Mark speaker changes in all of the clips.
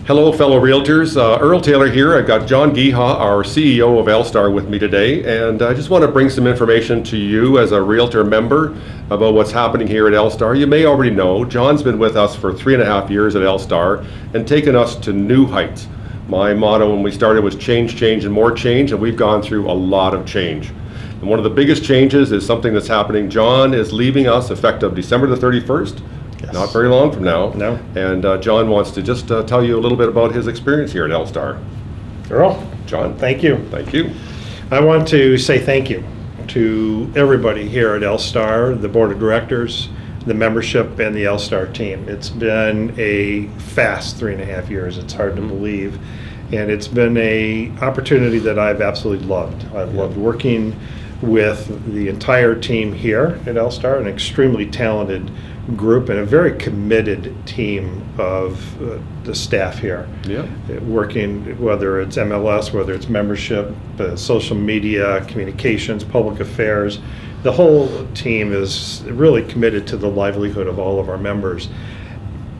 Speaker 1: Hello, fellow realtors. Earl Taylor here. I've got John Geha, our CEO of LSTAR, with me today, and I just want to bring some information to you as a realtor member about what's happening here at LSTAR. You may already know, John's been with us for 3.5 years at LSTAR and taken us to new heights. My motto when we started was change, change, and more change, and we've gone through a lot of change. And one of the biggest changes is something that's happening. John is leaving us effective December the 31st.
Speaker 2: Yes.
Speaker 1: Not very long from now.
Speaker 2: No.
Speaker 1: And John wants to just tell you a little bit about his experience here at LSTAR.
Speaker 2: Earl,
Speaker 1: John.
Speaker 2: thank you.
Speaker 1: Thank you.
Speaker 2: I want to say thank you to everybody here at LSTAR, the board of directors, the membership, and the LSTAR team. It's been a fast 3.5 years. It's hard to believe. And it's been an opportunity that I've absolutely loved. I've loved working with the entire team here at LSTAR, an extremely talented group and a very committed team of the staff here.
Speaker 1: Yeah.
Speaker 2: Working, whether it's MLS, whether it's membership, social media, communications, public affairs. The whole team is really committed to the livelihood of all of our members.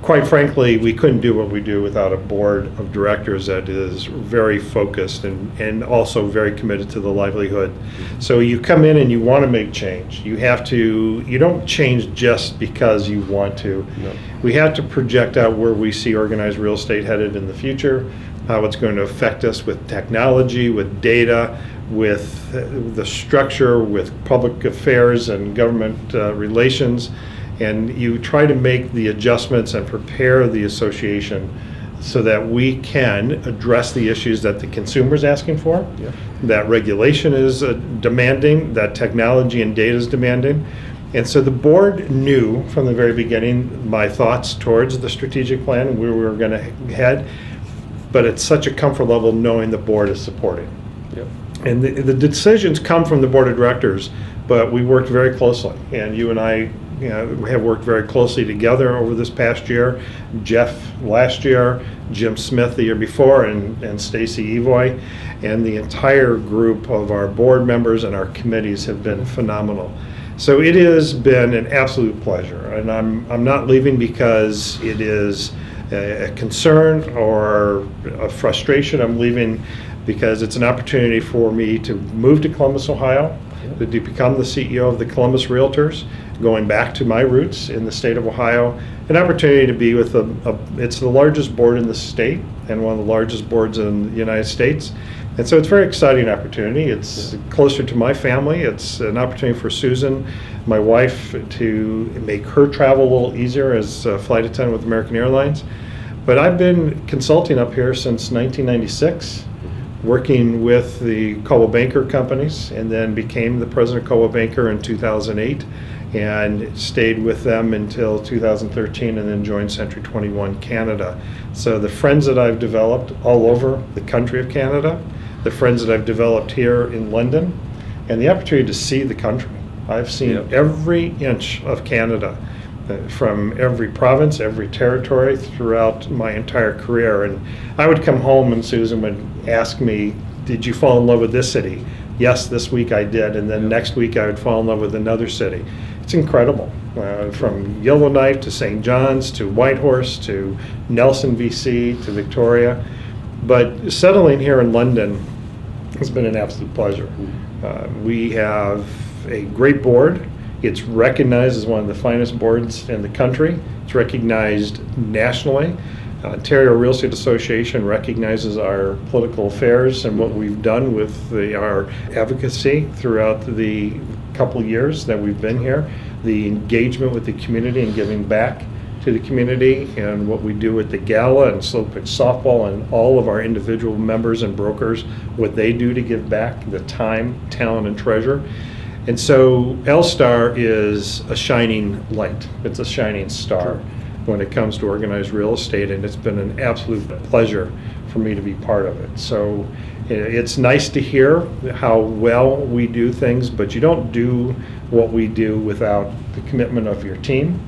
Speaker 2: Quite frankly, we couldn't do what we do without a board of directors that is very focused and also very committed to the livelihood. So you come in and you want to make change. You don't change just because you want to.
Speaker 1: No.
Speaker 2: We have to project out where we see organized real estate headed in the future, how it's going to affect us with technology, with data, with the structure, with public affairs and government relations. And you try to make the adjustments and prepare the association so that we can address the issues that the consumer is asking for,
Speaker 1: Yeah.
Speaker 2: that regulation is demanding, that technology and data is demanding. And so the board knew from the very beginning my thoughts towards the strategic plan and where we were going to head, but it's such a comfort level knowing the board is supporting.
Speaker 1: Yeah.
Speaker 2: And the decisions come from the board of directors, but we worked very closely. And you and I have worked very closely together over this past year. Jeff last year, Jim Smith the year before, and Stacy Evoy, and the entire group of our board members and our committees have been phenomenal. So it has been an absolute pleasure, and I'm not leaving because it is a concern or a frustration. I'm leaving because it's an opportunity for me to move to Columbus, Ohio, to become the CEO of the Columbus Realtors, going back to my roots in the state of Ohio, an opportunity to be with it's the largest board in the state and one of the largest boards in the United States. And so it's a very exciting opportunity. It's closer to my family. It's an opportunity for Susan, my wife, to make her travel a little easier as a flight attendant with American Airlines. But I've been consulting up here since 1996. Working with the Coldwell Banker companies, and then became the president of Coldwell Banker in 2008 and stayed with them until 2013 and then joined Century 21 Canada. So the friends that I've developed all over the country of Canada, the friends that I've developed here in London, and the opportunity to see the country. I've seen every inch of Canada, from every province, every territory throughout my entire career. And I would come home and Susan would ask me, did you fall in love with this city? Yes, this week I did. And then next week I would fall in love with another city. It's incredible. From Yellowknife to St. John's to Whitehorse to Nelson, BC to Victoria. But settling here in London has been an absolute pleasure. We have a great board. It's recognized as one of the finest boards in the country. It's recognized nationally. Ontario Real Estate Association recognizes our political affairs and what we've done with our advocacy throughout the couple years that we've been here, the engagement with the community and giving back to the community, and what we do with the gala and slow pitch softball and all of our individual members and brokers, what they do to give back, the time, talent, and treasure. And so LSTAR is a shining light. It's a shining star when it comes to organized real estate, and it's been an absolute pleasure for me to be part of it. So it's nice to hear how well we do things, but you don't do what we do without the commitment of your team,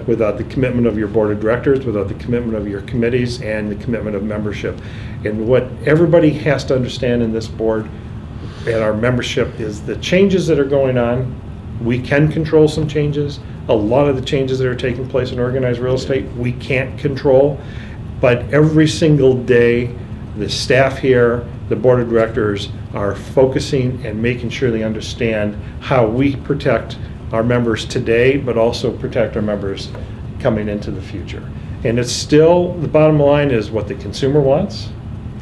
Speaker 2: without the commitment of your board of directors, without the commitment of your committees, and the commitment of membership. And what everybody has to understand in this board and our membership is the changes that are going on. We can control some changes. A lot of the changes that are taking place in organized real estate, we can't control. But every single day, the staff here, the board of directors are focusing and making sure they understand how we protect our members today, but also protect our members coming into the future. And it's still, the bottom line is what the consumer wants.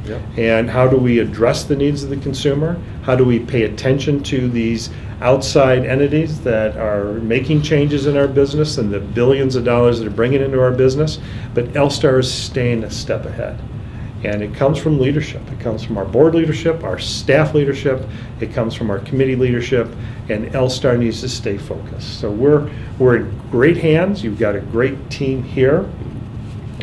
Speaker 1: Yep.
Speaker 2: And how do we address the needs of the consumer? How do we pay attention to these outside entities that are making changes in our business and the billions of dollars that are bringing into our business? But LSTAR is staying a step ahead. And it comes from leadership. It comes from our board leadership, our staff leadership. It comes from our committee leadership. And LSTAR needs to stay focused. So we're in great hands. You've got a great team here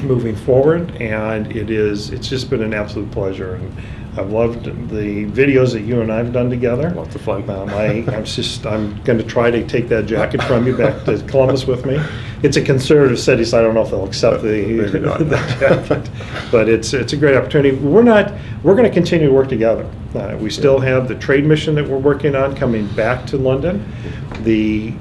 Speaker 2: moving forward, and it's just been an absolute pleasure. And I've loved the videos that you and I have done together.
Speaker 1: Lots of fun.
Speaker 2: I'm going to try to take that jacket from you back to Columbus with me. It's a conservative city, so I don't know if they'll accept the jacket. But it's a great opportunity. We're going to continue to work together. We still have the trade mission that we're working on coming back to London. The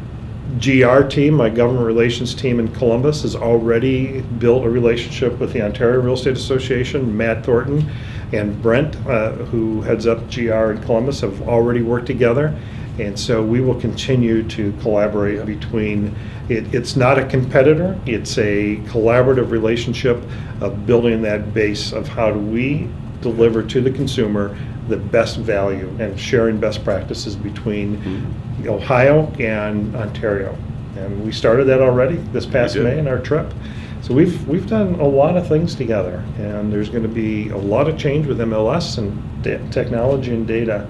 Speaker 2: GR team, my government relations team in Columbus, has already built a relationship with the Ontario Real Estate Association. Matt Thornton and Brent, who heads up GR in Columbus, have already worked together. And so we will continue to collaborate between, it's not a competitor, it's a collaborative relationship of building that base of how do we deliver to the consumer the best value and sharing best practices between Ohio and Ontario. And we started that already this past May in our trip. So we've done a lot of things together, and there's going to be a lot of change with MLS and technology and data.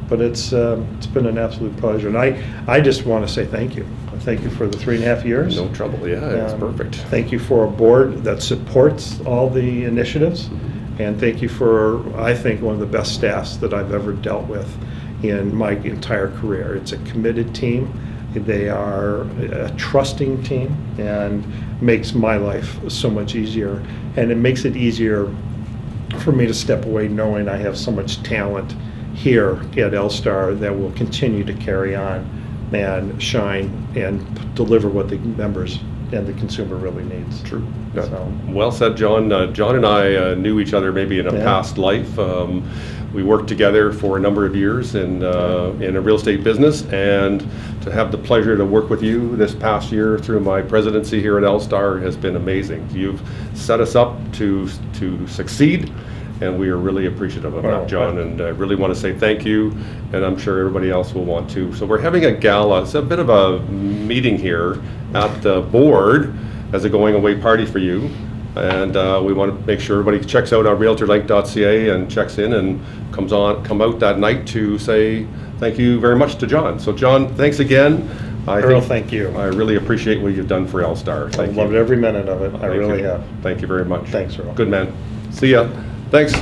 Speaker 2: But it's been an absolute pleasure, and I just want to say thank you. Thank you for the 3.5 years.
Speaker 1: No trouble. Yeah, it's perfect.
Speaker 2: Thank you for a board that supports all the initiatives, and thank you for, I think, one of the best staffs that I've ever dealt with in my entire career. It's a committed team. They are a trusting team, and makes my life so much easier. And it makes it easier for me to step away knowing I have so much talent here at LSTAR that will continue to carry on and shine and deliver what the members and the consumer really needs.
Speaker 1: True.
Speaker 2: So.
Speaker 1: Well said, John. John and I knew each other maybe in a past life. We worked together for a number of years in a real estate business, and to have the pleasure to work with you this past year through my presidency here at LSTAR has been amazing. You've set us up to succeed, and we are really appreciative of that, John, and I really want to say thank you, and I'm sure everybody else will want to. So we're having a gala. It's a bit of a meeting here at the board as a going away party for you, and we want to make sure everybody checks out our realtorlink.ca and checks in and come out that night to say thank you very much to John. So John, thanks again.
Speaker 2: Earl, thank you.
Speaker 1: I really appreciate what you've done for LSTAR. Thank you.
Speaker 2: I've loved every minute of it. I really have.
Speaker 1: Thank you very much.
Speaker 2: Thanks, Earl.
Speaker 1: Good man. See ya. Thanks.